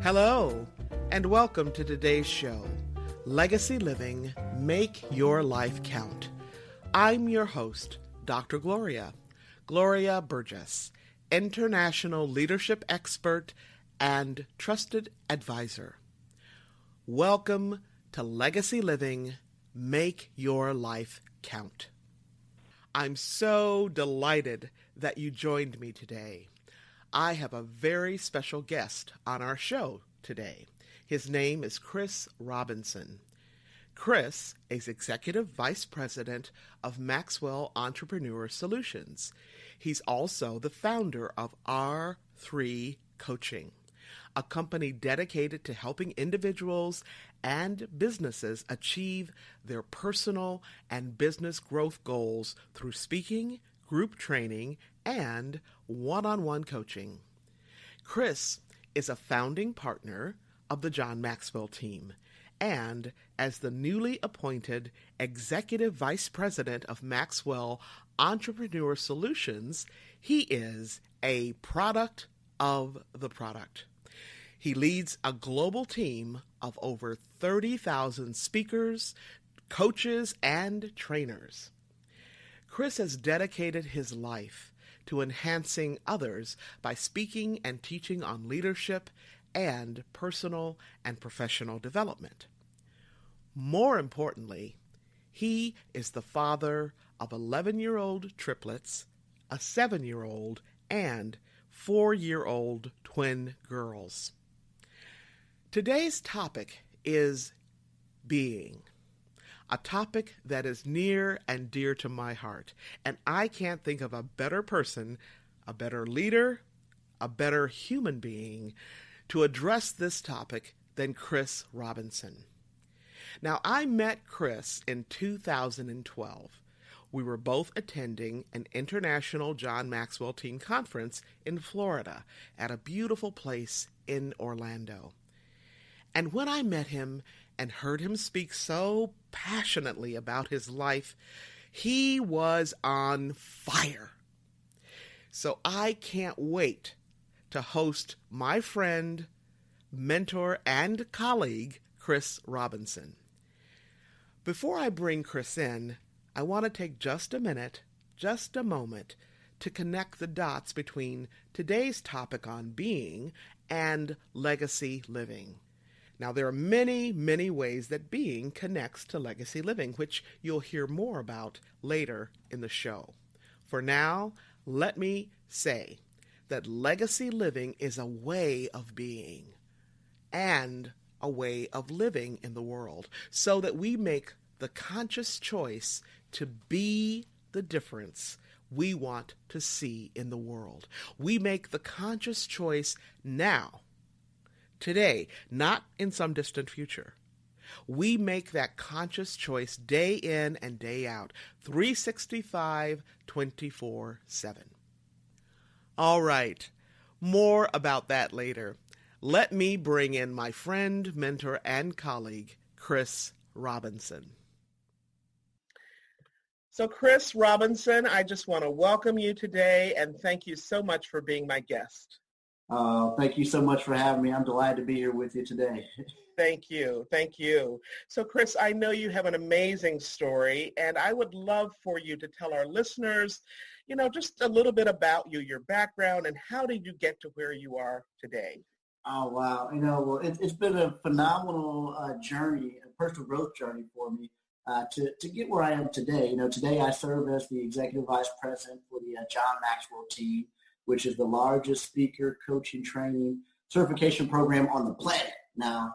Hello, and welcome to today's show, Legacy Living, Make Your Life Count. I'm your host, Dr. Gloria Burgess, international leadership expert and trusted advisor. Welcome to Legacy Living, Make Your Life Count. I'm so delighted that you joined me today. I have a very special guest on our show today. His name is Chris Robinson. Chris is Executive Vice President of Maxwell Entrepreneurial Solutions. He's also the founder of R3 Coaching, a company dedicated to helping individuals and businesses achieve their personal and business growth goals through speaking, group training, and one-on-one coaching. Chris is a founding partner of the John Maxwell team, and as the newly appointed Executive Vice President of Maxwell Entrepreneurial Solutions, he is a product of the product. He leads a global team of over 30,000 speakers, coaches, and trainers. Chris has dedicated his life to enhancing others by speaking and teaching on leadership and personal and professional development. More importantly, he is the father of 11-year-old triplets, a 7-year-old, and 4-year-old twin girls. Today's topic is being. A topic that is near and dear to my heart, and I can't think of a better person, a better leader, a better human being to address this topic than Chris Robinson. Now, I met Chris in 2012. We were both attending an international John Maxwell team conference in Florida at a beautiful place in Orlando. And when I met him and heard him speak so passionately about his life, he was on fire. So I can't wait to host my friend, mentor, and colleague, Chris Robinson. Before I bring Chris in, I want to take just a moment, to connect the dots between today's topic on being and legacy living. Now, there are many, many ways that being connects to legacy living, which you'll hear more about later in the show. For now, let me say that legacy living is a way of being and a way of living in the world, so that we make the conscious choice to be the difference we want to see in the world. We make the conscious choice now, today, not in some distant future. We make that conscious choice day in and day out, 365, 24/7. All right, more about that later. Let me bring in my friend, mentor, and colleague, Chris Robinson. So Chris Robinson, I just want to welcome you today and thank you so much for being my guest. Thank you so much for having me. I'm delighted to be here with you today. Thank you. Thank you. So Chris, I know you have an amazing story, and I would love for you to tell our listeners, just a little bit about you, your background, and how did you get to where you are today? Oh, wow. Well, it's been a phenomenal journey, a personal growth journey for me to get where I am today. Today I serve as the Executive Vice President for the John Maxwell team, which is the largest speaker, coaching, training, certification program on the planet now,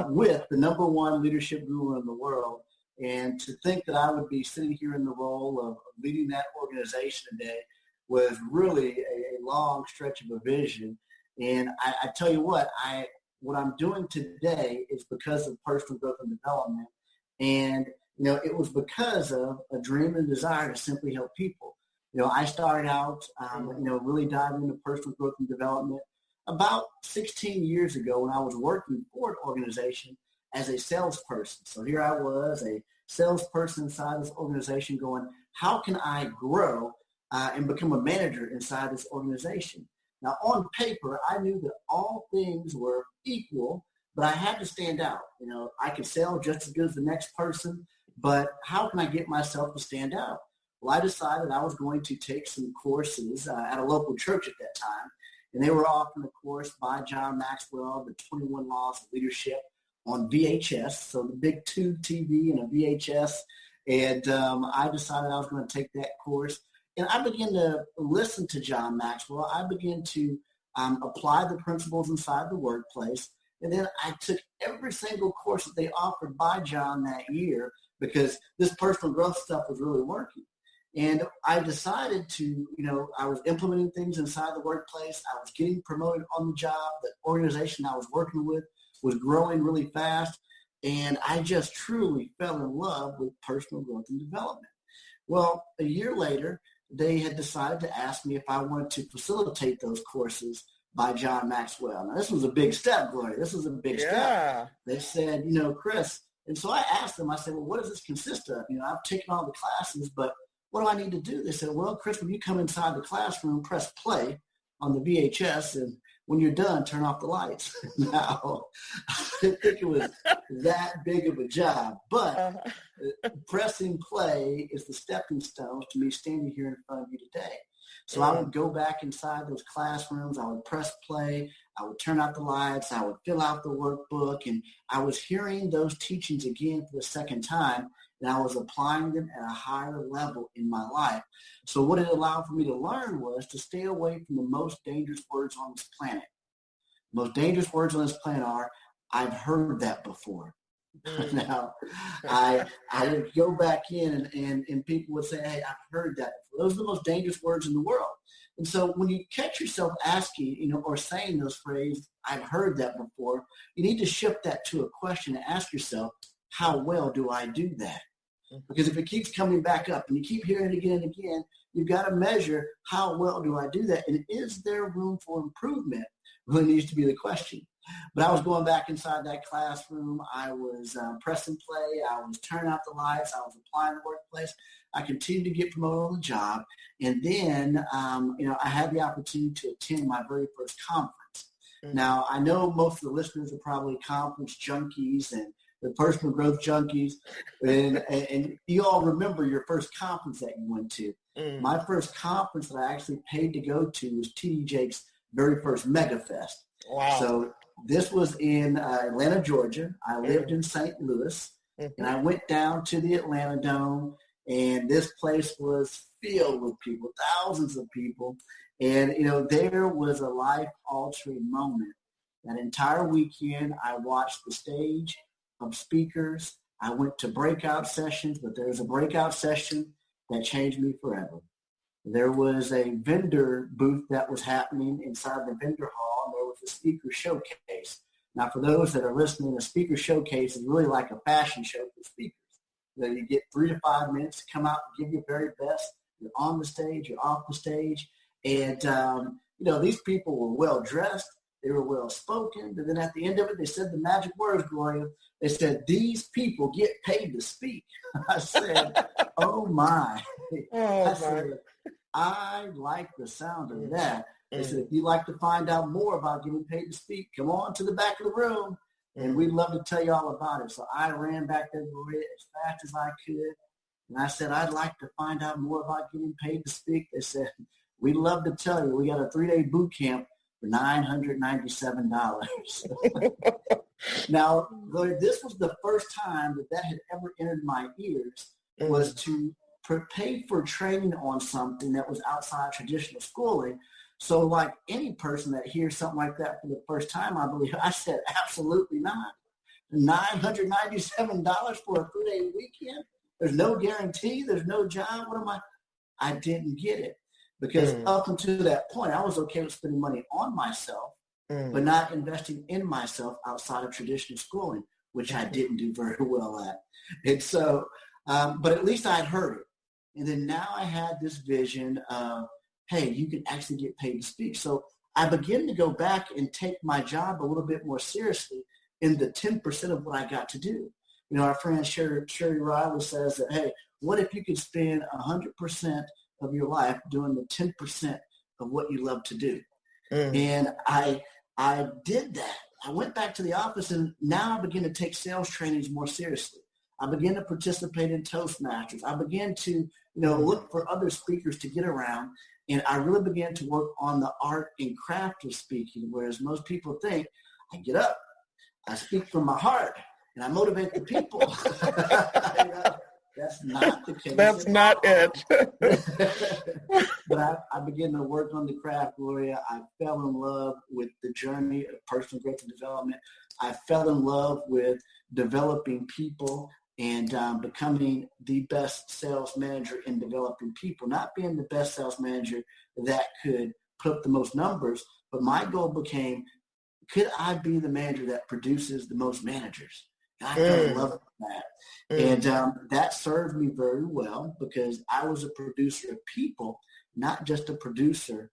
with the number one leadership guru in the world. And to think that I would be sitting here in the role of leading that organization today was really a long stretch of a vision. And I tell you what I'm doing today is because of personal growth and development. And, it was because of a dream and desire to simply help people. I started out, really diving into personal growth and development about 16 years ago when I was working for an organization as a salesperson. So here I was, a salesperson inside this organization going, how can I grow and become a manager inside this organization? Now, on paper, I knew that all things were equal, but I had to stand out. I could sell just as good as the next person, but how can I get myself to stand out? Well, I decided I was going to take some courses at a local church at that time, and they were offering a course by John Maxwell, the 21 Laws of Leadership, on VHS, so the big tube TV and a VHS, and I decided I was going to take that course, and I began to listen to John Maxwell. I began to apply the principles inside the workplace, and then I took every single course that they offered by John that year because this personal growth stuff was really working. And I decided to, I was implementing things inside the workplace. I was getting promoted on the job. The organization I was working with was growing really fast. And I just truly fell in love with personal growth and development. Well, a year later, they had decided to ask me if I wanted to facilitate those courses by John Maxwell. Now, this was a big step, Gloria. This was a big step. They said, Chris, and so I asked them, I said, well, what does this consist of? I've taken all the classes, but what do I need to do? They said, well, Chris, when you come inside the classroom, press play on the VHS, and when you're done, turn off the lights. Now, I didn't think it was that big of a job, but pressing play is the stepping stones to me standing here in front of you today. So I would go back inside those classrooms. I would press play. I would turn out the lights. I would fill out the workbook. And I was hearing those teachings again for the second time, and I was applying them at a higher level in my life. So what it allowed for me to learn was to stay away from the most dangerous words on this planet. The most dangerous words on this planet are, I've heard that before. Now, I would go back in and people would say, hey, I've heard that before. Those are the most dangerous words in the world. And so when you catch yourself asking, or saying those phrases, I've heard that before, you need to shift that to a question and ask yourself, how well do I do that? Because if it keeps coming back up and you keep hearing it again and again, you've got to measure how well do I do that? And is there room for improvement? Really needs to be the question. But I was going back inside that classroom. I was pressing play. I was turning out the lights. I was applying the workplace. I continued to get promoted on the job. And then, I had the opportunity to attend my very first conference. Mm-hmm. Now, I know most of the listeners are probably conference junkies and the personal growth junkies. And you all remember your first conference that you went to. Mm-hmm. My first conference that I actually paid to go to was T.D. Jakes' very first Mega Fest. Wow. So this was in Atlanta, Georgia. I lived in St. Louis, and I went down to the Atlanta Dome, and this place was filled with people, thousands of people. And, there was a life-altering moment. That entire weekend, I watched the stage of speakers. I went to breakout sessions, but there was a breakout session that changed me forever. There was a vendor booth that was happening inside the vendor hall, and there was a speaker showcase. Now, for those that are listening, a speaker showcase is really like a fashion show for speakers. You get 3 to 5 minutes to come out and give your very best. You're on the stage, you're off the stage. And, these people were well-dressed. They were well-spoken. But then at the end of it, they said the magic words, Gloria. They said, these people get paid to speak. I said, oh, my. I like the sound of that. They said, if you'd like to find out more about getting paid to speak, come on to the back of the room, and we'd love to tell you all about it. So I ran back there as fast as I could, and I said, I'd like to find out more about getting paid to speak. They said, we'd love to tell you. We got a 3-day boot camp for $997. Now, this was the first time that had ever entered my ears, was to pay for training on something that was outside traditional schooling. So like any person that hears something like that for the first time, I believe, I said, absolutely not. $997 for a 3-day weekend? There's no guarantee. There's no job. What am I didn't get it. Because up until that point, I was okay with spending money on myself, but not investing in myself outside of traditional schooling, which I didn't do very well at. And so, but at least I'd heard it. And then now I had this vision of, hey, you can actually get paid to speak. So I began to go back and take my job a little bit more seriously in the 10% of what I got to do. Our friend Sherry Riley says that, hey, what if you could spend 100% of your life doing the 10% of what you love to do? And I did that. I went back to the office, and now I begin to take sales trainings more seriously. I began to participate in Toastmasters. I began to, look for other speakers to get around. And I really began to work on the art and craft of speaking, whereas most people think I get up, I speak from my heart, and I motivate the people. That's not the case. That's not it. But I began to work on the craft, Gloria. I fell in love with the journey of personal growth and development. I fell in love with developing people and becoming the best sales manager in developing people, not being the best sales manager that could put up the most numbers, but my goal became, could I be the manager that produces the most managers? And I fell in love with that. And that served me very well because I was a producer of people, not just a producer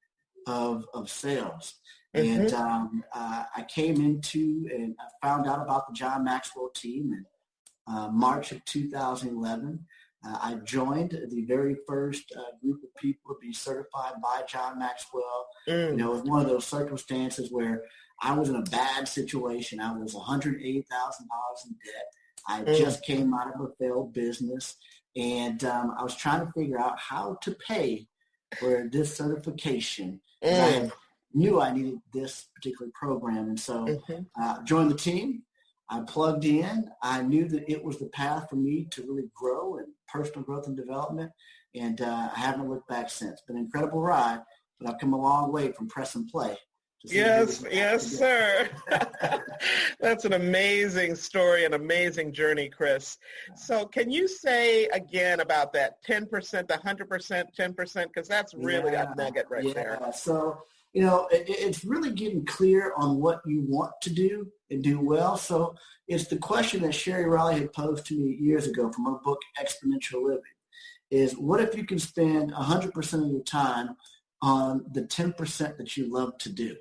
of sales. And I came into and I found out about the John Maxwell team in March of 2011. I joined the very first group of people to be certified by John Maxwell. It was one of those circumstances where I was in a bad situation. I was $180,000 in debt. I just came out of a failed business, and I was trying to figure out how to pay for this certification. I knew I needed this particular program, and so I joined the team. I plugged in. I knew that it was the path for me to really grow in personal growth and development, and I haven't looked back since. It's been an incredible ride, but I've come a long way from press and play. Yes, sir. That's an amazing story, an amazing journey, Chris. So can you say again about that 10%, the 100%, 10%, because that's really a nugget right there. So, it's really getting clear on what you want to do and do well. So it's the question that Sherry Riley had posed to me years ago from her book, Exponential Living, is what if you can spend 100% of your time on the 10% that you love to do?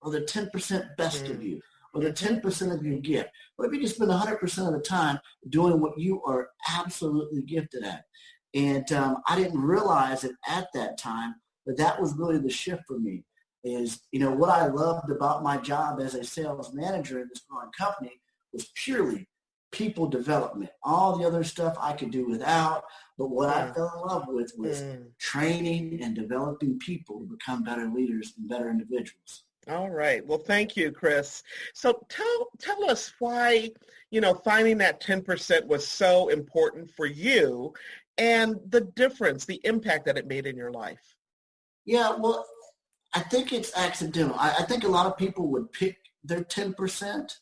Or the 10% best of you, or the 10% of your gift. What if you can spend 100% of the time doing what you are absolutely gifted at? And I didn't realize it at that time, but that was really the shift for me is, what I loved about my job as a sales manager in this growing company was purely people development. All the other stuff I could do without, but what I fell in love with was training and developing people to become better leaders and better individuals. All right. Well, thank you, Chris. So tell us why, finding that 10% was so important for you and the difference, the impact that it made in your life. Yeah, well, I think it's accidental. I think a lot of people would pick their 10%,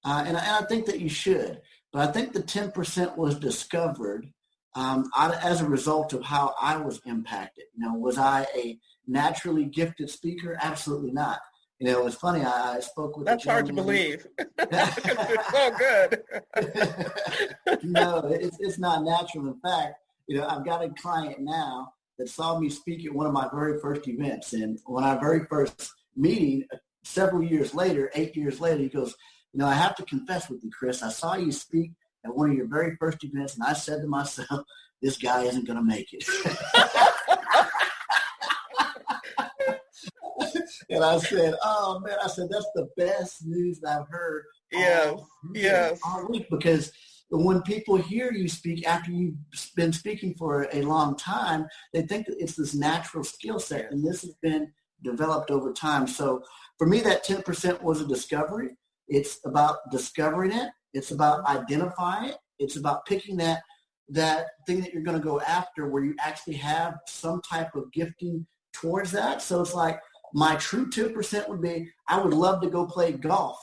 and I think that you should. But I think the 10% was discovered as a result of how I was impacted. Was I a naturally gifted speaker? Absolutely not. It's funny. I spoke with. That's hard to believe. It's so good. No, it's not natural. In fact, I've got a client now that saw me speak at one of my very first events, and when our very first meeting, several years later, 8 years later, he goes, I have to confess with you, Chris. I saw you speak at one of your very first events, and I said to myself, this guy isn't going to make it. And I said, oh, man, that's the best news that I've heard all week, because when people hear you speak after you've been speaking for a long time, they think that it's this natural skill set, and this has been developed over time. So for me, that 10% was a discovery. It's about discovering it. It's about identifying it. It's about picking that thing that you're going to go after where you actually have some type of gifting towards that. So it's like my true 10% would be, I would love to go play golf,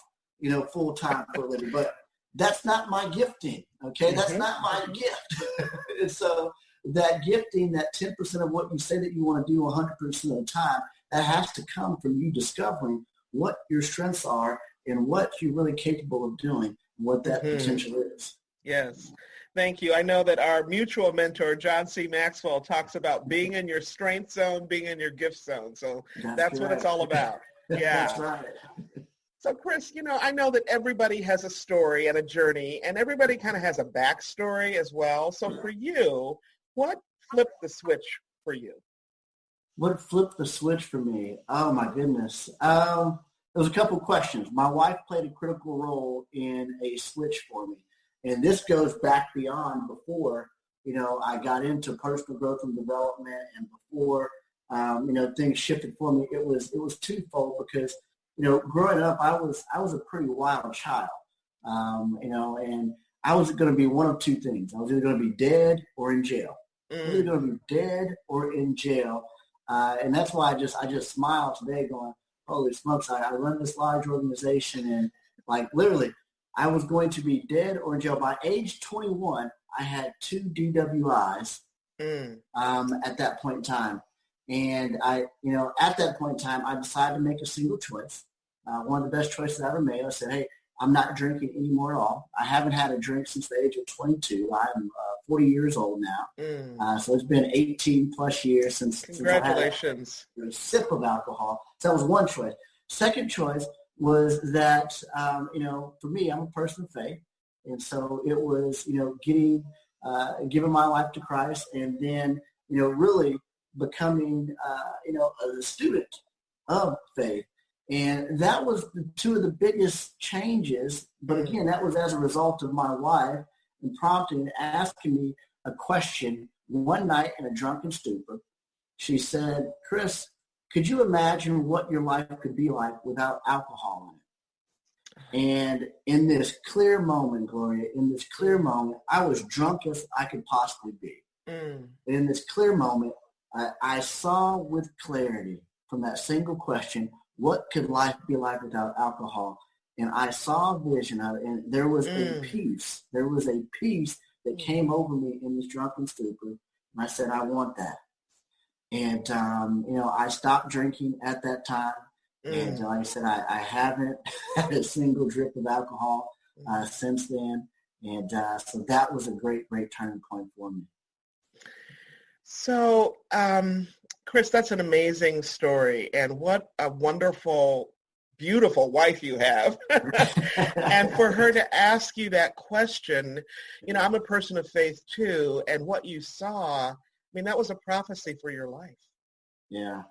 full time for a living, but that's not my gifting. Okay. That's not my gift. And so that gifting, that 10% of what you say that you want to do 100% of the time, that has to come from you discovering what your strengths are and what you're really capable of doing, what that potential is. Yes. Thank you. I know that our mutual mentor, John C. Maxwell, talks about being in your strength zone, being in your gift zone. So that's what it's all about. Yeah. That's right. So Chris, I know that everybody has a story and a journey, and everybody kind of has a backstory as well. So for you, what flipped the switch for you? What flipped the switch for me? Oh my goodness. There was a couple questions. My wife played a critical role in a switch for me. And this goes back beyond before, I got into personal growth and development, and before, things shifted for me. It was twofold because, growing up, I was a pretty wild child, and I was going to be one of two things. I was either going to be dead or in jail. I was either going to be dead or in jail. And that's why I just smile today going, holy smokes, I run this large organization, and like literally I was going to be dead or in jail. By age 21, I had 2 DWIs at that point in time. And at that point in time, I decided to make a single choice. One of the best choices I ever made. I said, hey, I'm not drinking anymore at all. I haven't had a drink since the age of 22. I'm 40 years old now. So it's been 18 plus years since Congratulations. I had a sip of alcohol. So that was one choice. Second choice was that, for me, I'm a person of faith. And so it was, giving my life to Christ, and then, really becoming, a student of faith. And that was two of the biggest changes. But again, that was as a result of my wife and prompting, asking me a question one night in a drunken stupor. She said, Chris, could you imagine what your life could be like without alcohol in it? And in this clear moment, Gloria, I was drunk as I could possibly be. In this clear moment, I saw with clarity from that single question, what could life be like without alcohol? And I saw a vision of it, and there was a peace. There was a peace that came over me in this drunken stupor. And I said, I want that. And, I stopped drinking at that time. And like I said, I haven't had a single drip of alcohol since then. And so that was a great, great turning point for me. So, Chris, that's an amazing story, and what a wonderful, beautiful wife you have. And for her to ask you that question, I'm a person of faith too, and what you saw, that was a prophecy for your life. Yeah.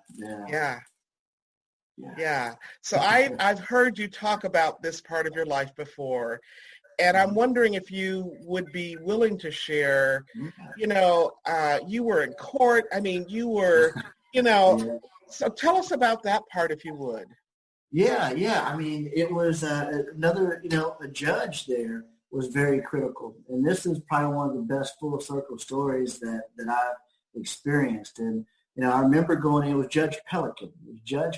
So I've heard you talk about this part of your life before, and I'm wondering if you would be willing to share, you were in court. You were, so tell us about that part if you would. Yeah. It was another, a judge there was very critical. And this is probably one of the best full circle stories that I've experienced. And, I remember going in, it was Judge Pelican at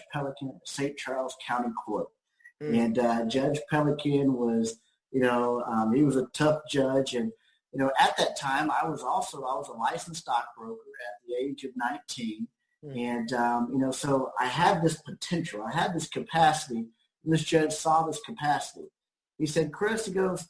St. Charles County Court. And Judge Pelican was, he was a tough judge. And, at that time, I was a licensed stockbroker at the age of 19. And, so I had this potential. I had this capacity. And this judge saw this capacity. He said, Chris, he goes,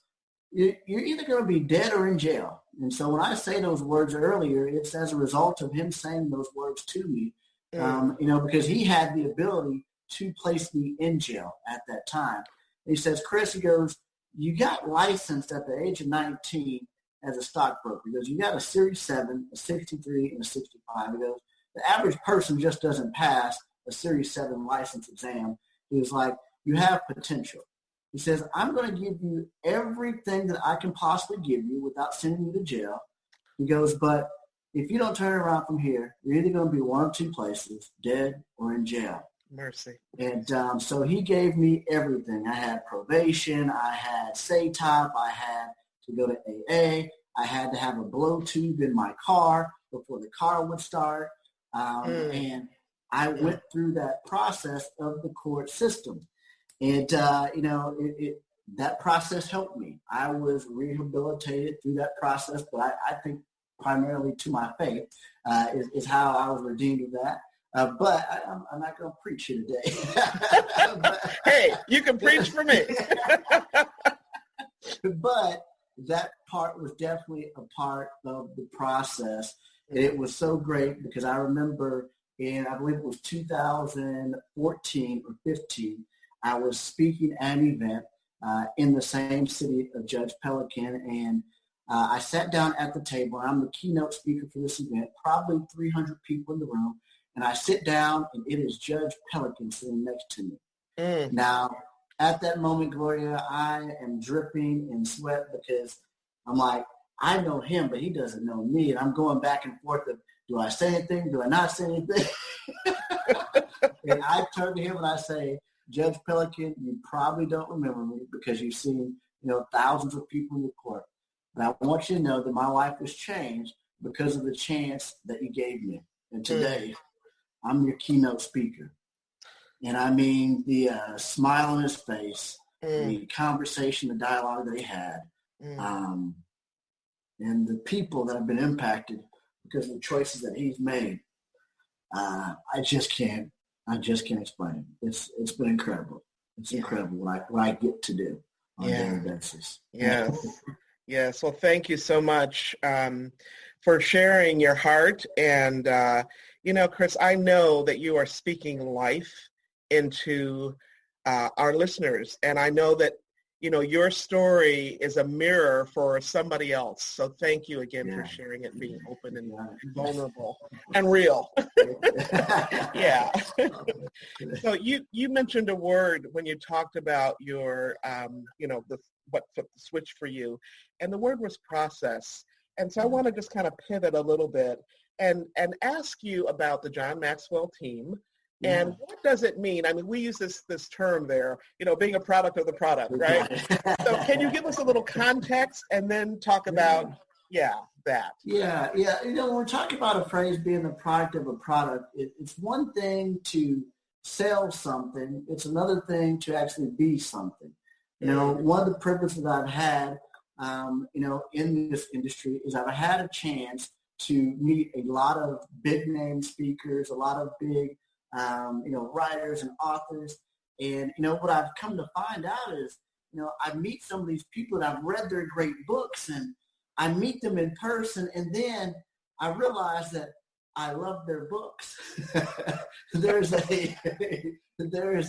you're either going to be dead or in jail. And so when I say those words earlier, it's as a result of him saying those words to me, because he had the ability to place me in jail at that time. And he says, Chris, he goes, you got licensed at the age of 19 as a stockbroker. He goes, you got a Series 7, a 63, and a 65. He goes, the average person just doesn't pass a Series 7 license exam. He was like, you have potential. He says, I'm going to give you everything that I can possibly give you without sending you to jail. He goes, but if you don't turn around from here, you're either going to be one of two places, dead or in jail. Mercy. And so he gave me everything. I had probation. I had SATOP. I had to go to AA. I had to have a blow tube in my car before the car would start. And I went through that process of the court system. And, that process helped me. I was rehabilitated through that process, but I think primarily to my faith is how I was redeemed of that. But I'm not going to preach here today. Hey, you can preach for me. But that part was definitely a part of the process. And it was so great because I remember I believe it was 2014 or 15, I was speaking at an event in the same city of Judge Pelican, and I sat down at the table. I'm the keynote speaker for this event, probably 300 people in the room, and I sit down, and it is Judge Pelican sitting next to me. Now, at that moment, Gloria, I am dripping in sweat because I'm like, I know him, but he doesn't know me. And I'm going back and forth of, do I say anything? Do I not say anything? And I turn to him and I say, Judge Pelican, you probably don't remember me because you've seen, thousands of people in the court. But I want you to know that my life was changed because of the chance that you gave me. And today, I'm your keynote speaker. And I mean, the smile on his face, the conversation, the dialogue that he had, and the people that have been impacted because of the choices that he's made. I just can't explain it. It's been incredible. It's incredible what I get to do on a daily basis. Yes. Yes. Well, thank you so much for sharing your heart. And, Chris, I know that you are speaking life into our listeners. And I know that, your story is a mirror for somebody else. So thank you again for sharing it, being open and vulnerable and real. Yeah. So you mentioned a word when you talked about your, what flipped the switch for you. And the word was process. And so I want to just kind of pivot a little bit and ask you about the John Maxwell team. And what does it mean? I mean, we use this term there, being a product of the product, right? So can you give us a little context and then talk about, that? Yeah. When we're talking about a phrase being the product of a product, it's one thing to sell something. It's another thing to actually be something. One of the privileges that I've had, in this industry is I've had a chance to meet a lot of big name speakers, a lot of big writers and authors. And, what I've come to find out is, I meet some of these people and I've read their great books and I meet them in person. And then I realize that I love their books. There is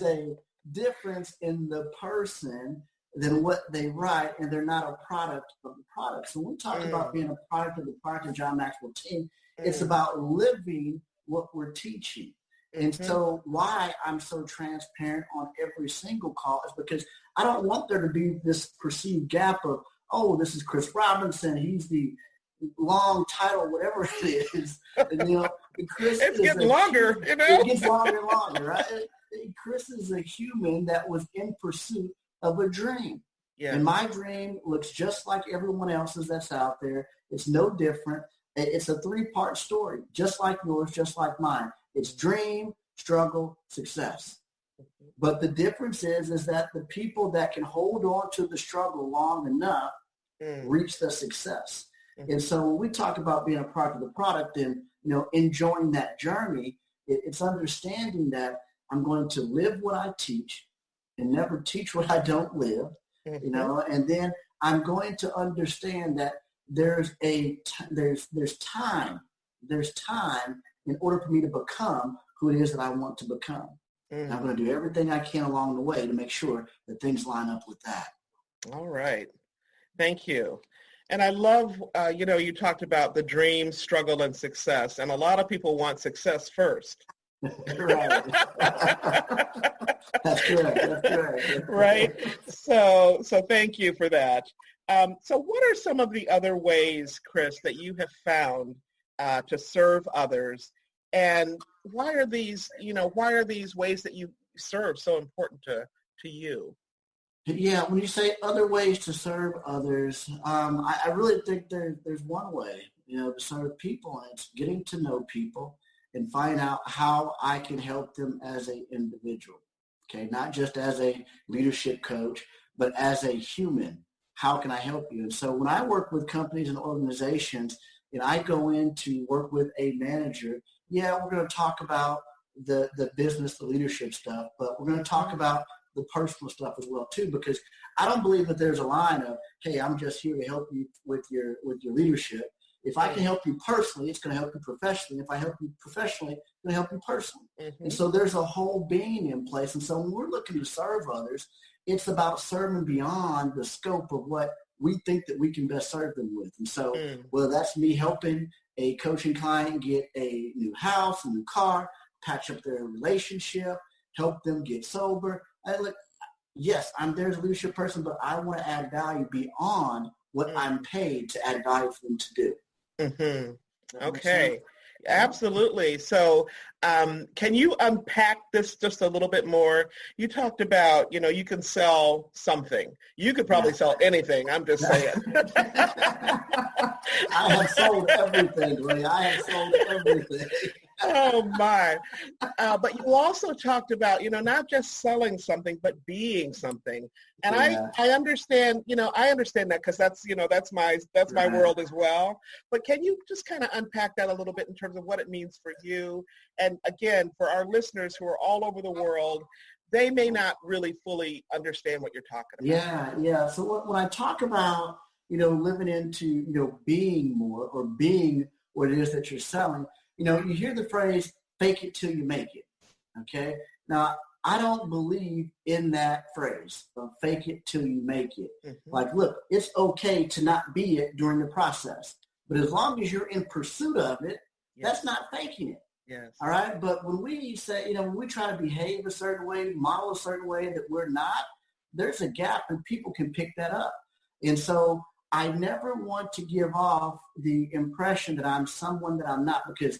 a difference in the person than what they write, and they're not a product of the product. So when we talk about being a product of the product of John Maxwell team, it's about living what we're teaching. And so why I'm so transparent on every single call is because I don't want there to be this perceived gap of, oh, this is Chris Robinson. He's the long title, whatever it is. And, Chris it's getting longer, It gets longer and longer, right? Chris is a human that was in pursuit of a dream. Yeah. And my dream looks just like everyone else's that's out there. It's no different. It's a 3-part story, just like yours, just like mine. It's dream, struggle, success. But the difference is that the people that can hold on to the struggle long enough reach the success. And so when we talk about being a part of the product and, enjoying that journey, it's understanding that I'm going to live what I teach and never teach what I don't live, and then I'm going to understand that there's time in order for me to become who it is that I want to become. And I'm going to do everything I can along the way to make sure that things line up with that. All right. Thank you. And I love, you talked about the dream, struggle, and success. And a lot of people want success first. Right. That's correct. Right. So thank you for that. So what are some of the other ways, Chris, that you have found to serve others? And why are these ways that you serve so important to you? Yeah, when you say other ways to serve others, I really think there's one way, to serve people, and it's getting to know people and find out how I can help them as an individual, okay? Not just as a leadership coach, but as a human. How can I help you? And so when I work with companies and organizations and I go in to work with a manager, we're going to talk about the business, the leadership stuff, but we're going to talk about the personal stuff as well too, because I don't believe that there's a line of, hey, I'm just here to help you with your leadership. If I can help you personally, it's going to help you professionally. If I help you professionally, it's going to help you personally. And so there's a whole being in place. And so when we're looking to serve others, it's about serving beyond the scope of what we think that we can best serve them with. And so whether that's me helping a coaching client get a new house, a new car, patch up their relationship, help them get sober. Yes, I'm there as a leadership person, but I want to add value beyond what I'm paid to add value for them to do. Mm-hmm. Okay. Absolutely. So can you unpack this just a little bit more? You talked about, you can sell something. You could probably sell anything. I'm just saying. I have sold everything, Gloria. I have sold everything. Oh, my. But you also talked about, not just selling something, but being something. And I understand, I understand that because that's my world as well. But can you just kind of unpack that a little bit in terms of what it means for you? And again, for our listeners who are all over the world, they may not really fully understand what you're talking about. Yeah. So when I talk about, living into, being more or being what it is that you're selling, you hear the phrase, fake it till you make it, okay? Now, I don't believe in that phrase, fake it till you make it. Mm-hmm. Like, look, it's okay to not be it during the process. But as long as you're in pursuit of it, that's not faking it. Yes. All right? But when we say, when we try to behave a certain way, model a certain way that we're not, there's a gap and people can pick that up. And so I never want to give off the impression that I'm someone that I'm not because,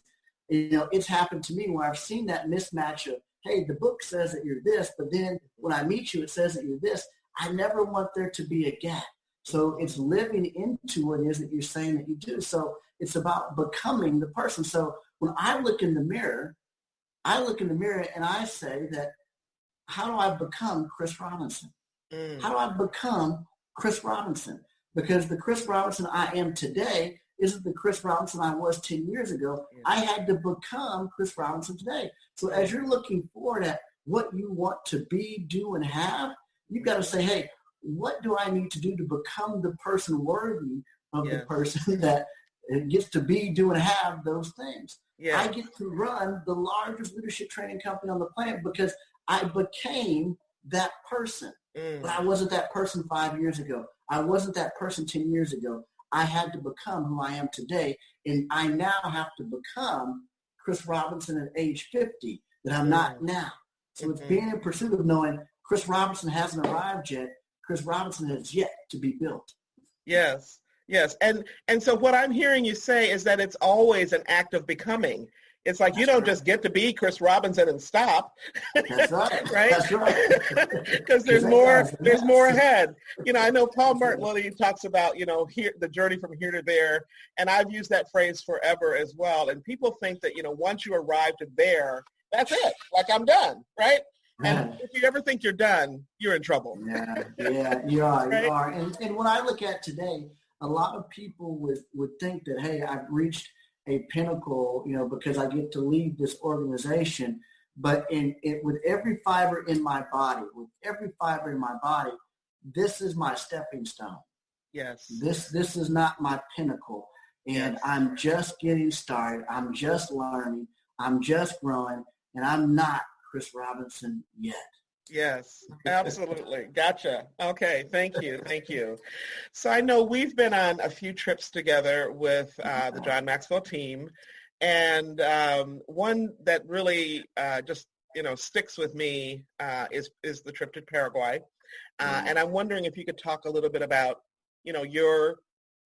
it's happened to me where I've seen that mismatch of, hey, the book says that you're this, but then when I meet you, it says that you're this. I never want there to be a gap. So it's living into what it is that you're saying that you do. So it's about becoming the person. So when I look in the mirror and I say that, how do I become Chris Robinson? How do I become Chris Robinson? Because the Chris Robinson I am today isn't the Chris Robinson I was 10 years ago. Yeah. I had to become Chris Robinson today. So as you're looking forward at what you want to be, do, and have, you've got to say, hey, what do I need to do to become the person worthy of the person that gets to be, do, and have those things? Yeah. I get to run the largest leadership training company on the planet because I became that person. But I wasn't that person 5 years ago. I wasn't that person 10 years ago. I had to become who I am today, and I now have to become Chris Robinson at age 50 that I'm not now. So it's being in pursuit of knowing Chris Robinson hasn't arrived yet. Chris Robinson has yet to be built. Yes. And so what I'm hearing you say is that it's always an act of becoming. It's like you don't just get to be Chris Robinson and stop. That's right. Right? That's right. Because there's more ahead. I know Paul Martin talks about, here the journey from here to there. And I've used that phrase forever as well. And people think that, once you arrive to there, that's it. Like I'm done, right? And if you ever think you're done, you're in trouble. Yeah, you are. Right? You are. And when I look at today, a lot of people would think that, hey, I've reached a pinnacle, because I get to lead this organization. But with every fiber in my body, this is my stepping stone. Yes. This is not my pinnacle. And I'm just getting started. I'm just learning. I'm just growing. And I'm not Chris Robinson yet. Yes, absolutely. Gotcha. Okay. Thank you. So I know we've been on a few trips together with the John Maxwell team. And one that really just, sticks with me is the trip to Paraguay. And I'm wondering if you could talk a little bit about, your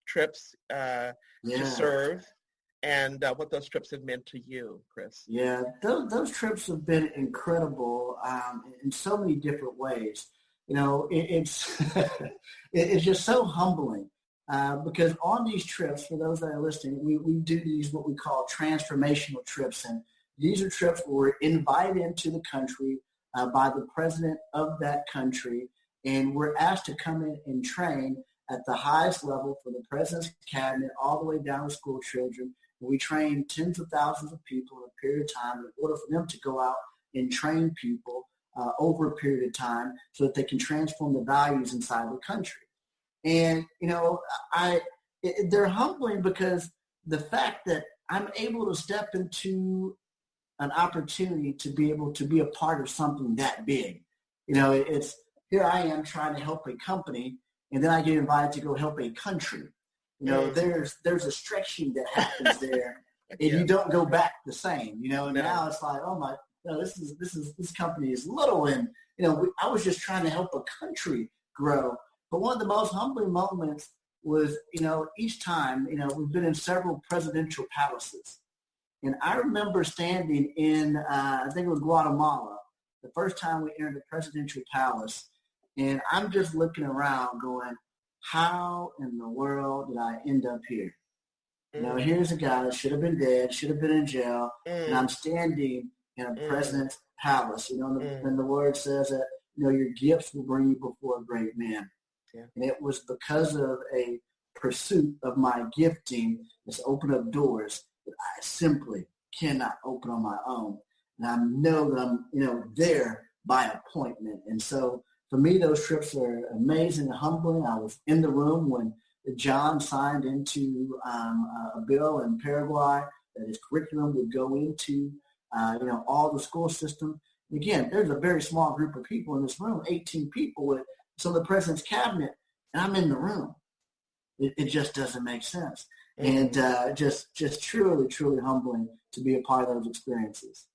trips to serve and what those trips have meant to you, Chris. Yeah, those trips have been incredible in so many different ways. It's it's just so humbling because on these trips, for those that are listening, we do these what we call transformational trips. And these are trips where we're invited into the country by the president of that country, and we're asked to come in and train at the highest level for the president's cabinet all the way down to school children. We train tens of thousands of people in a period of time in order for them to go out and train people over a period of time so that they can transform the values inside the country. And, they're humbling because the fact that I'm able to step into an opportunity to be able to be a part of something that big. It's here I am trying to help a company, and then I get invited to go help a country. There's a stretching that happens there and you don't go back the same, and No. now it's like, oh my, this company is little, and I was just trying to help a country grow. But one of the most humbling moments was, each time, we've been in several presidential palaces, and I remember standing in, I think it was Guatemala, the first time we entered the presidential palace, and I'm just looking around, going, how in the world did I end up here? Here's a guy that should have been dead, should have been in jail, and I'm standing in a president's palace. And the word says that, your gifts will bring you before a great man. Yeah. And it was because of a pursuit of my gifting that's opened up doors that I simply cannot open on my own. And I know that I'm, there by appointment. And so for me, those trips are amazing and humbling. I was in the room when John signed into a bill in Paraguay that his curriculum would go into, all the school system. And again, there's a very small group of people in this room, 18 people with some of the president's cabinet, and I'm in the room. It just doesn't make sense. And just truly, truly humbling to be a part of those experiences.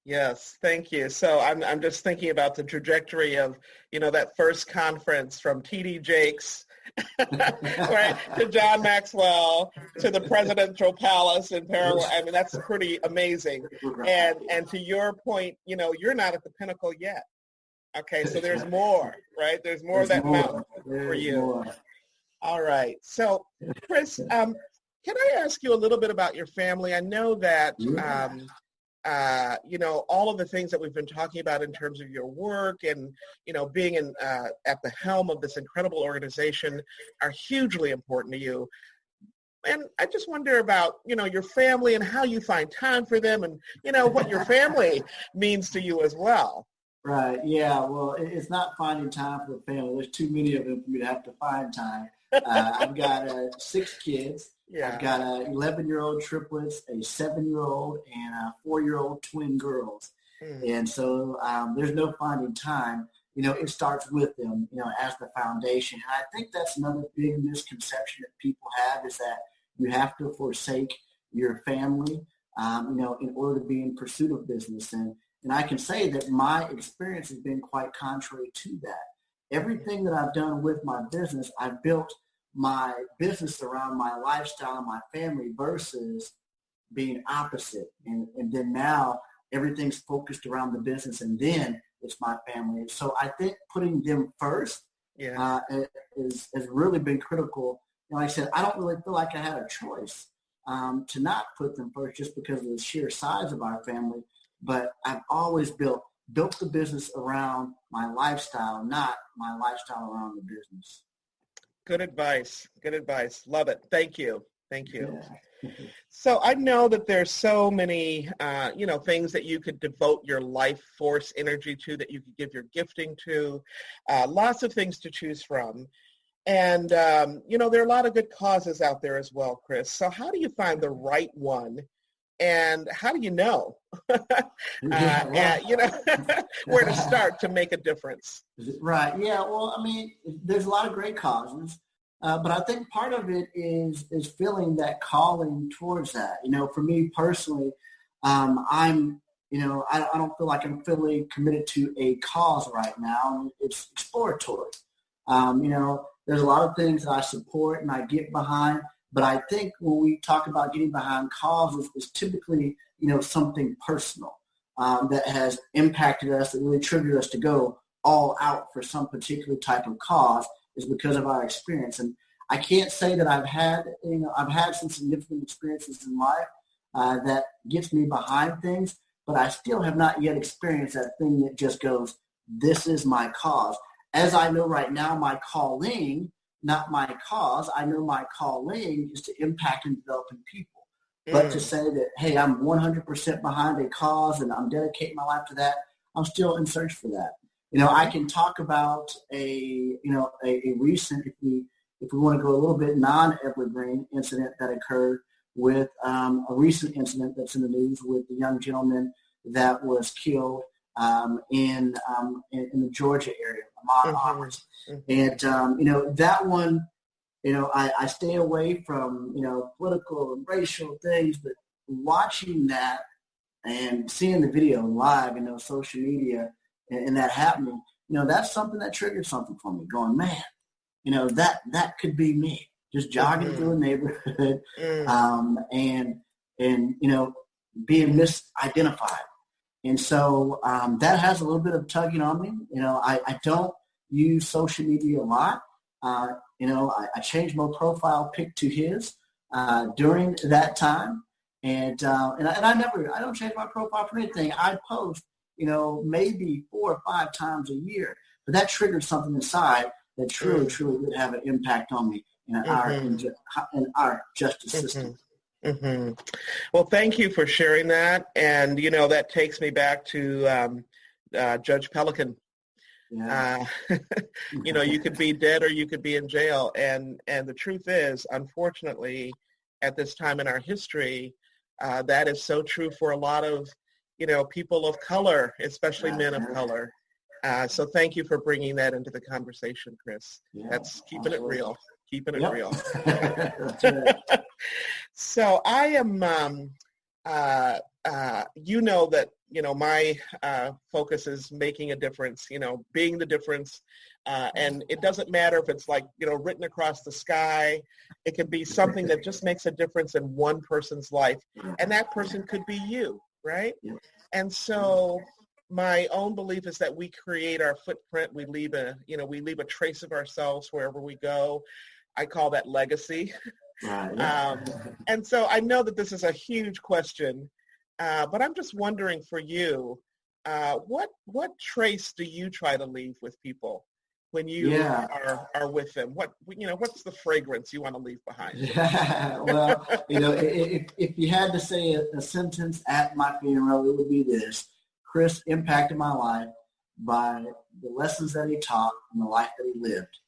Yes, thank you. So I'm just thinking about the trajectory of, that first conference from T.D. Jakes, right, to John Maxwell, to the presidential palace in Paraguay. I mean, that's pretty amazing. And to your point, you're not at the pinnacle yet. Okay, so there's more, right? There's more of that mountain for you. More. All right. So, Chris, can I ask you a little bit about your family? I know that, all of the things that we've been talking about in terms of your work and, being at the helm of this incredible organization are hugely important to you. And I just wonder about, your family and how you find time for them and, what your family means to you as well. Right. Yeah. Well, it's not finding time for the family. There's too many of them for me to have to find time. I've got 6 kids. Yeah. I've got 11-year-old triplets, a 7-year-old, and 4-year-old twin girls. And so there's no finding time. It starts with them, as the foundation. And I think that's another big misconception that people have, is that you have to forsake your family, in order to be in pursuit of business. And I can say that my experience has been quite contrary to that. Everything that I've done with my business, I've built my business around my lifestyle and my family versus being opposite. And then now everything's focused around the business, and then it's my family. And so I think putting them first has really been critical. Like I said, I don't really feel like I had a choice to not put them first just because of the sheer size of our family. But I've always built the business around my lifestyle, not my lifestyle around the business. Good advice. Good advice. Love it. Thank you. Thank you. Yeah. So I know that there's so many, things that you could devote your life force energy to, that you could give your gifting to, lots of things to choose from. And, there are a lot of good causes out there as well, Chris. So how do you find the right one? And how do you know, where to start to make a difference? Right. Yeah. Well, I mean, there's a lot of great causes, but I think part of it is feeling that calling towards that. For me personally, I don't feel like I'm fully committed to a cause right now. It's exploratory. There's a lot of things that I support and I get behind. But I think when we talk about getting behind causes, it's typically, something personal that has impacted us, that really triggered us to go all out for some particular type of cause, is because of our experience. And I can't say that I've had some significant experiences in life that gets me behind things, but I still have not yet experienced that thing that just goes, this is my cause. As I know right now, my calling, not my cause. I know my calling is to impact and developing people. But to say that, hey, I'm 100% behind a cause and I'm dedicating my life to that, I'm still in search for that. I can talk about a recent, if we want to go a little bit non-evergreen incident that occurred with a recent incident that's in the news with the young gentleman that was killed in the Georgia area, Ahmaud Arbery. And, that one, I stay away from, political and racial things, but watching that and seeing the video live, social media and that happening, that's something that triggered something for me going, man, that could be me just jogging through a neighborhood and being misidentified. And so that has a little bit of tugging on me. I don't use social media a lot. I changed my profile pic to his during that time. And I don't change my profile for anything. I post, maybe 4 or 5 times a year. But that triggered something inside that truly did have an impact on me in our justice system. Mm-hmm. Well, thank you for sharing that. And, that takes me back to Judge Pelican. Yeah. You could be dead or you could be in jail. And the truth is, unfortunately, at this time in our history, that is so true for a lot of, people of color, especially men of color. So thank you for bringing that into the conversation, Chris. Yeah, that's keeping it real. Keeping it real. That's right. So I am, that, my focus is making a difference, being the difference. And it doesn't matter if it's written across the sky. It can be something that just makes a difference in one person's life. And that person could be you, right? And so my own belief is that we create our footprint. We leave a trace of ourselves wherever we go. I call that legacy. And so I know that this is a huge question, but I'm just wondering for you, what trace do you try to leave with people when you are with them? What's the fragrance you want to leave behind? Well, if you had to say a sentence at my funeral, it would be this: Chris impacted my life by the lessons that he taught and the life that he lived.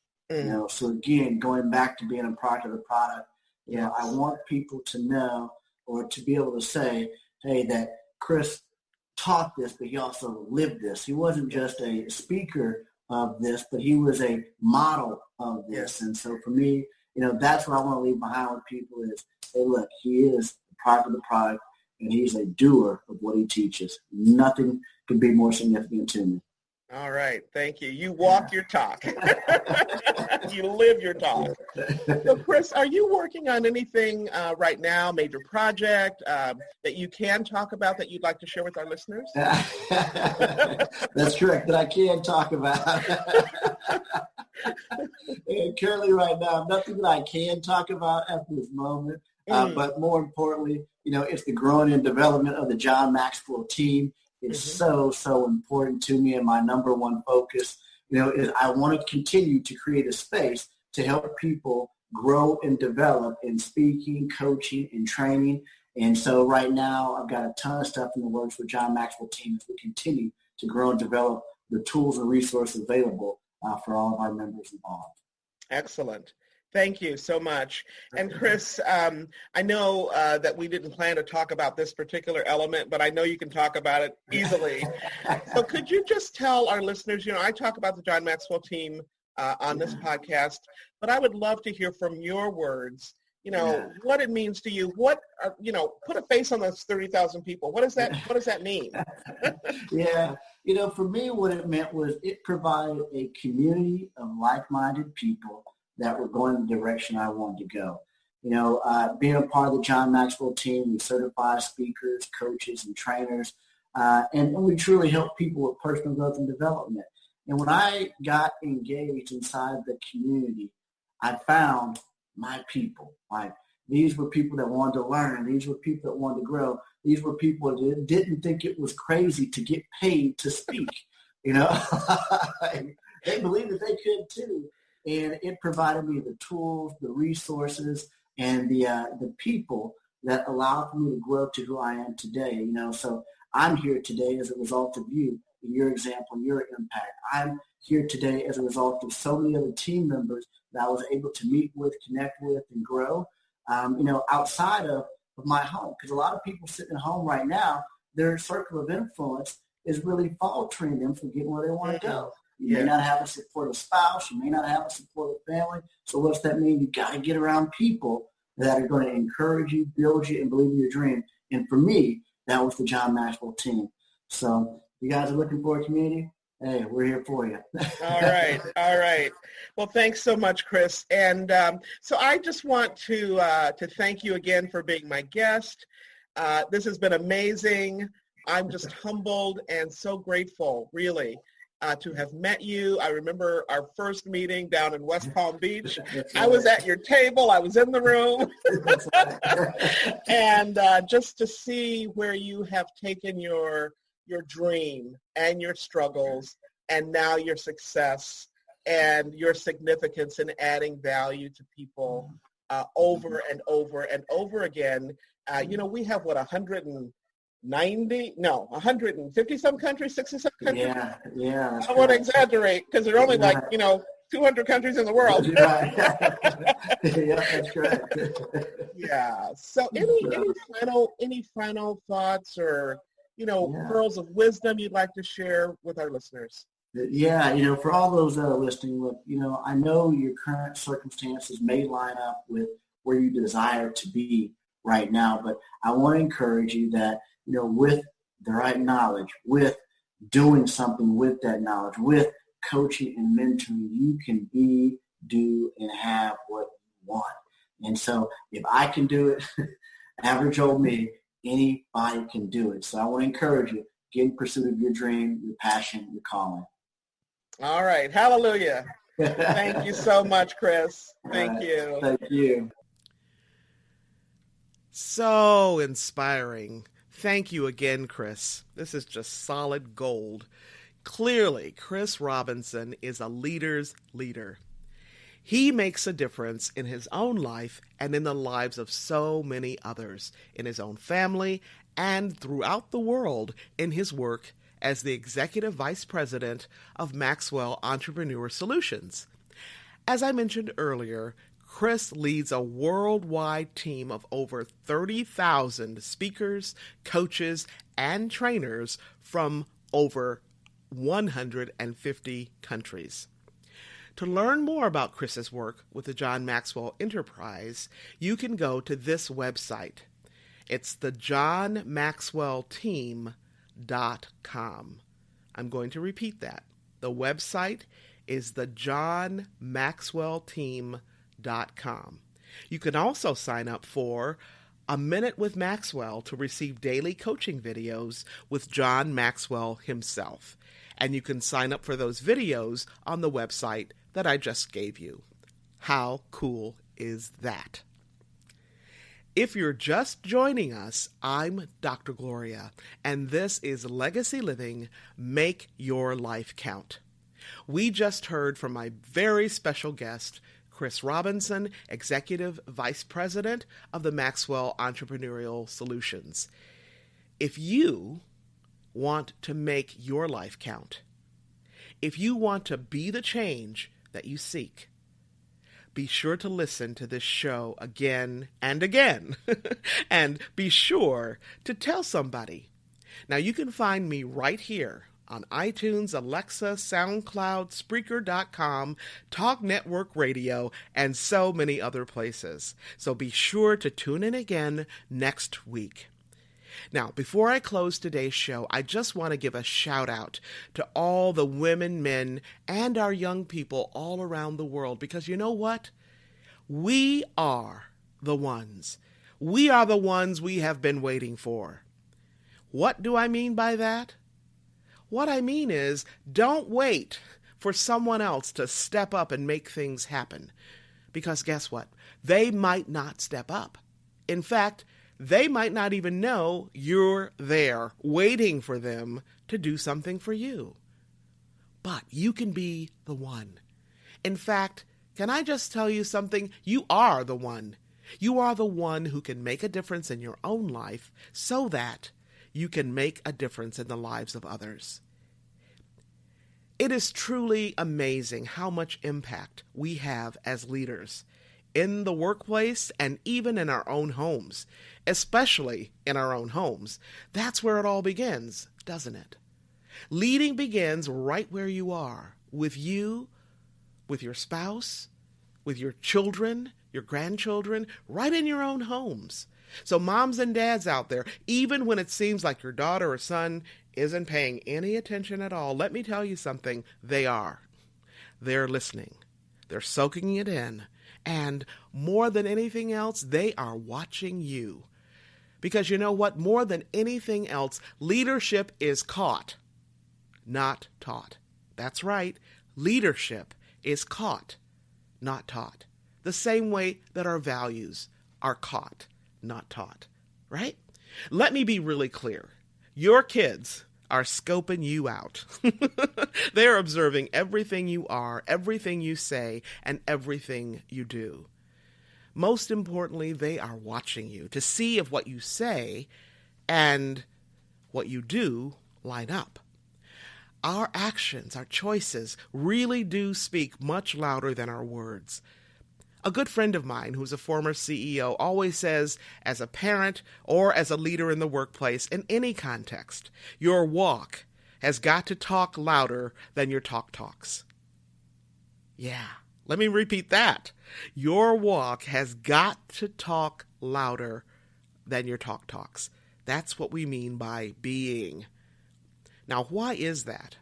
So again, going back to being a product of the product, I want people to know or to be able to say, hey, that Chris taught this, but he also lived this. He wasn't just a speaker of this, but he was a model of this. And so for me, that's what I want to leave behind with people is, hey, look, he is the product of the product, and he's a doer of what he teaches. Nothing could be more significant to me. All right. Thank you. You walk your talk. You live your talk. So, Chris, are you working on anything right now, major project that you can talk about that you'd like to share with our listeners? That's correct, that I can talk about. And currently right now, nothing that I can talk about at this moment. But more importantly, it's the growing and development of the John Maxwell team. Is so important to me, and my number one focus, is I want to continue to create a space to help people grow and develop in speaking, coaching, and training. And so right now, I've got a ton of stuff in the works with John Maxwell team as we continue to grow and develop the tools and resources available for all of our members involved. Excellent. Thank you so much. And Chris, I know that we didn't plan to talk about this particular element, but I know you can talk about it easily. So could you just tell our listeners, I talk about the John Maxwell team on this podcast, but I would love to hear from your words, what it means to you. What, put a face on those 30,000 people. What does that mean? For me, what it meant was it provided a community of like-minded people that were going in the direction I wanted to go. Being a part of the John Maxwell team, we certify speakers, coaches, and trainers, and we truly help people with personal growth and development. And when I got engaged inside the community, I found my people. These were people that wanted to learn. These were people that wanted to grow. These were people that didn't think it was crazy to get paid to speak. They believed that they could too. And it provided me the tools, the resources, and the people that allowed for me to grow to who I am today. So I'm here today as a result of you, your example, your impact. I'm here today as a result of so many other team members that I was able to meet with, connect with, and grow, outside of my home. Because a lot of people sitting at home right now, their circle of influence is really faltering them from getting where they want to go. You may not have a supportive spouse. You may not have a supportive family. So what's that mean? You got to get around people that are going to encourage you, build you, and believe in your dream. And for me, that was the John Maxwell team. So you guys are looking for a community? Hey, we're here for you. All right. All right. Well, thanks so much, Chris. And so I just want to thank you again for being my guest. This has been amazing. I'm just humbled and so grateful, really, to have met you. I remember our first meeting down in West Palm Beach. I was at your table. I was in the room. And just to see where you have taken your dream and your struggles and now your success and your significance in adding value to people over and over and over again. We have, 150 some countries, 60 some countries. Yeah. I don't want to exaggerate because there are only 200 countries in the world. Yeah, that's correct. Yeah. So any final thoughts or, pearls of wisdom you'd like to share with our listeners? Yeah, for all those that are listening, look, I know your current circumstances may line up with where you desire to be right now, but I want to encourage you that, with the right knowledge, with doing something with that knowledge, with coaching and mentoring, you can be, do, and have what you want. And so if I can do it, average old me, anybody can do it. So I want to encourage you, get in pursuit of your dream, your passion, your calling. All right. Hallelujah. Thank you so much, Chris. Thank you. Thank you. So inspiring. Thank you again, Chris. This is just solid gold. Clearly, Chris Robinson is a leader's leader. He makes a difference in his own life and in the lives of so many others, in his own family and throughout the world in his work as the Executive Vice President of Maxwell Entrepreneurial Solutions. As I mentioned earlier, Chris leads a worldwide team of over 30,000 speakers, coaches, and trainers from over 150 countries. To learn more about Chris's work with the John Maxwell Enterprise, you can go to this website. It's thejohnmaxwellteam.com. I'm going to repeat that. The website is thejohnmaxwellteam.com. You can also sign up for A Minute with Maxwell to receive daily coaching videos with John Maxwell himself. And you can sign up for those videos on the website that I just gave you. How cool is that? If you're just joining us, I'm Dr. Gloria, and this is Legacy Living, Make Your Life Count. We just heard from my very special guest, Chris Robinson, Executive Vice President of the Maxwell Entrepreneurial Solutions. If you want to make your life count, if you want to be the change that you seek, be sure to listen to this show again and again, and be sure to tell somebody. Now, you can find me right here on iTunes, Alexa, SoundCloud, Spreaker.com, Talk Network Radio, and so many other places. So be sure to tune in again next week. Now, before I close today's show, I just want to give a shout out to all the women, men, and our young people all around the world, because you know what? We are the ones. We are the ones we have been waiting for. What do I mean by that? What I mean is, don't wait for someone else to step up and make things happen. Because guess what? They might not step up. In fact, they might not even know you're there waiting for them to do something for you. But you can be the one. In fact, can I just tell you something? You are the one. You are the one who can make a difference in your own life so that you can make a difference in the lives of others. It is truly amazing how much impact we have as leaders in the workplace and even in our own homes, especially in our own homes. That's where it all begins, doesn't it? Leading begins right where you are, with you, with your spouse, with your children, your grandchildren, right in your own homes. So moms and dads out there, even when it seems like your daughter or son isn't paying any attention at all, let me tell you something, they are. They're listening. They're soaking it in. And more than anything else, they are watching you. Because you know what? More than anything else, leadership is caught, not taught. That's right. Leadership is caught, not taught. The same way that our values are caught, not taught. Right? Let me be really clear. Your kids are scoping you out. They're observing everything you are, everything you say, and everything you do. Most importantly, they are watching you to see if what you say and what you do line up. Our actions, our choices, really do speak much louder than our words. A good friend of mine who's a former CEO always says, as a parent or as a leader in the workplace, in any context, your walk has got to talk louder than your talk talks. Yeah, let me repeat that. Your walk has got to talk louder than your talk talks. That's what we mean by being. Now, why is that?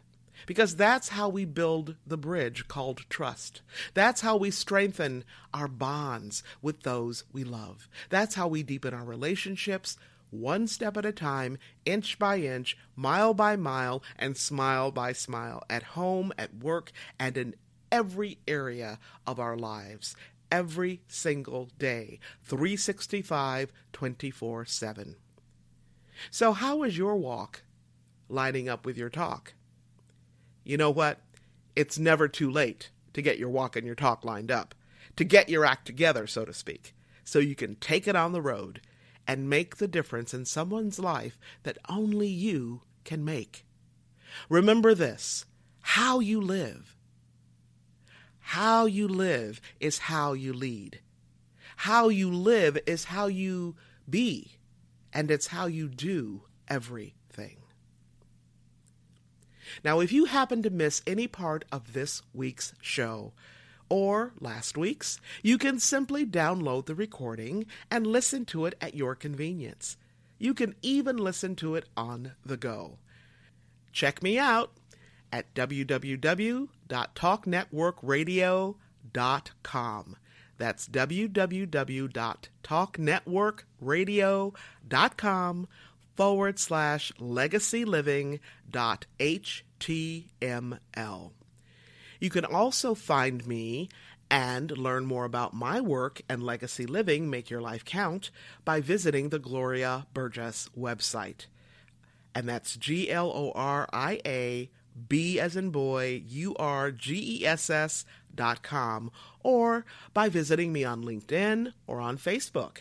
Because that's how we build the bridge called trust. That's how we strengthen our bonds with those we love. That's how we deepen our relationships one step at a time, inch by inch, mile by mile, and smile by smile, at home, at work, and in every area of our lives, every single day, 365, 24/7. So how is your walk lining up with your talk? You know what? It's never too late to get your walk and your talk lined up, to get your act together, so to speak, so you can take it on the road and make the difference in someone's life that only you can make. Remember this, how you live. How you live is how you lead. How you live is how you be, and it's how you do everything. Now, if you happen to miss any part of this week's show, or last week's, you can simply download the recording and listen to it at your convenience. You can even listen to it on the go. Check me out at www.talknetworkradio.com. That's www.talknetworkradio.com/legacyliving.html. You can also find me and learn more about my work and legacy living, Make Your Life Count, by visiting the Gloria Burgess website. And that's Gloria, B as in boy, URGESS.com, or by visiting me on LinkedIn or on Facebook.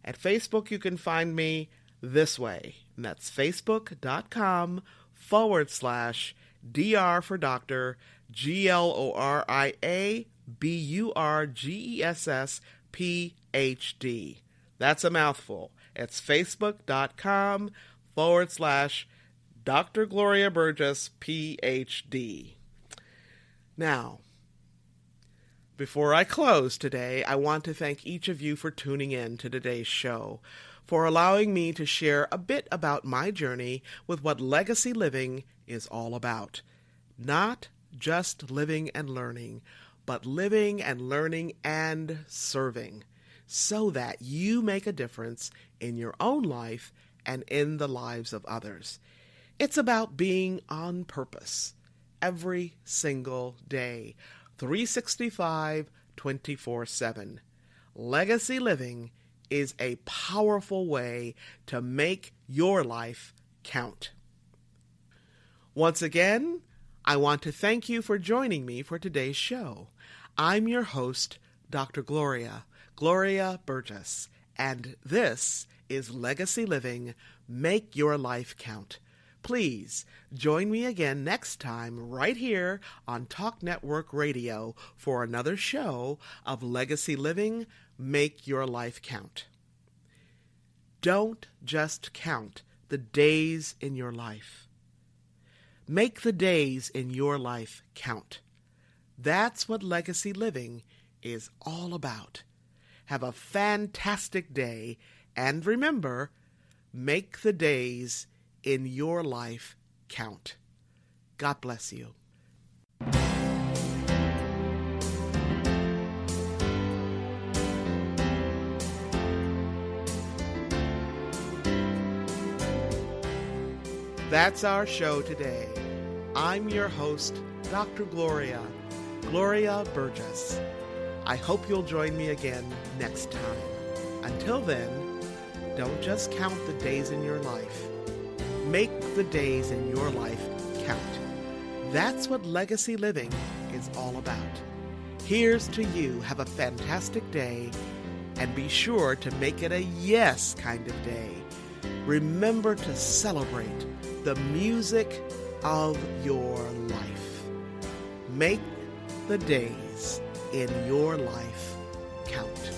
At Facebook, you can find me this way, and that's facebook.com/DR for Doctor, GLORIA BURGESS PhD. That's a mouthful. It's facebook.com/Dr. Gloria Burgess, PhD. Now, before I close today, I want to thank each of you for tuning in to today's show, for allowing me to share a bit about my journey with what legacy living is all about. Not just living and learning, but living and learning and serving, so that you make a difference in your own life and in the lives of others. It's about being on purpose every single day, 365, 24/7. Legacy living is a powerful way to make your life count. Once again, I want to thank you for joining me for today's show. I'm your host, Dr. Gloria Burgess, and this is Legacy Living, Make Your Life Count. Please join me again next time right here on Talk Network Radio for another show of Legacy Living, Make Your Life Count. Don't just count the days in your life, Make the days in your life count. That's what legacy living is all about. Have a fantastic day, and remember, make the days in your life count. God bless you. That's our show today. I'm your host, Dr. Gloria Burgess. I hope you'll join me again next time. Until then, don't just count the days in your life. Make the days in your life count. That's what legacy living is all about. Here's to you. Have a fantastic day, and be sure to make it a yes kind of day. Remember to celebrate the music of your life. Make the days in your life count.